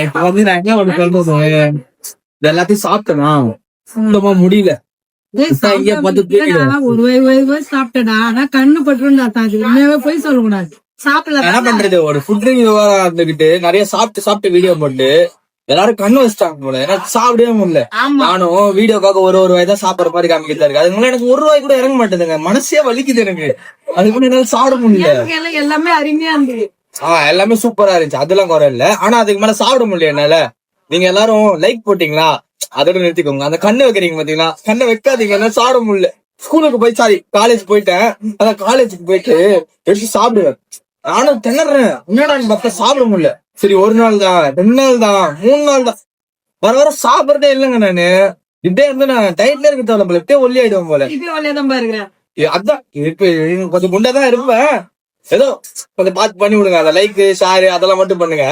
இப்ப வந்து நான் என்ன ஒண்ணு சொல்றது, இது எல்லாத்தையும் சாப்பிட்டேனா சுத்தமா முடியல. ஒரு வயது சாப்பிட்டடா, ஆனா கண்ணு பட்டுருந்தா அது உண்மையாவே போய் சொல்லக்கூடாது. சாப்பிடல என்ன பண்றது, ஒரு ஃபுட் ரிவ்யூவா இருந்துகிட்டு நிறைய சாப்பிட்டு வீடியோ போட்டு எல்லாரும் கண்ணு வச்சிட்டாங்க போல. எனக்கு சாப்பிடவே முடியல. நானும் வீடியோக்காக ஒரு வாய்தான் சாப்பிடுற மாதிரி காமிக்கிட்டு இருக்கு. அதுக்கு எனக்கு ஒரு ரூபாய் கூட இறங்க மாட்டேதுங்க. மனசே வலிக்குது எனக்கு. அதுக்கு என்னால சாப்பிட முடியல. எல்லாமே அருமையா இருந்தது. எல்லாமே சூப்பரா இருந்துச்சு, அதெல்லாம் குறை இல்ல. ஆனா அதுக்கு மேல சாப்பிட முடியல என்னால. நீங்க எல்லாரும் லைக் போட்டீங்களா, அதோட நிறுத்திக்கோங்க. அந்த கண்ணு வைக்கிறீங்க பாத்தீங்களா, கண்ணை வைக்காதீங்க. என்னால சாப்பிட முடியல. ஸ்கூலுக்கு போய் காலேஜ் போயிட்டேன். அதான் காலேஜுக்கு போயிட்டு எடுத்து சாப்பிடுவேன். நானும் திணறேன், என்னடான்னு பார்த்தா சாப்பிட முடியல. சரி, 1 நாள் தான், 2 நாள் தான், 3 நாள் தான், வர சாப்பிடறதே இல்லைங்க. நானு இப்படியே இருந்து நான் டயட்ல இருக்க தேவை போல, இப்படியே ஒல்லி ஆயிடுவேன் போல. அதான் இப்ப கொஞ்சம் குண்டாதான் இருப்பேன். ஏதோ கொஞ்சம் பார்த்து பண்ணி விடுங்க. அந்த லைக் ஷேர் அதெல்லாம் மட்டும் பண்ணுங்க.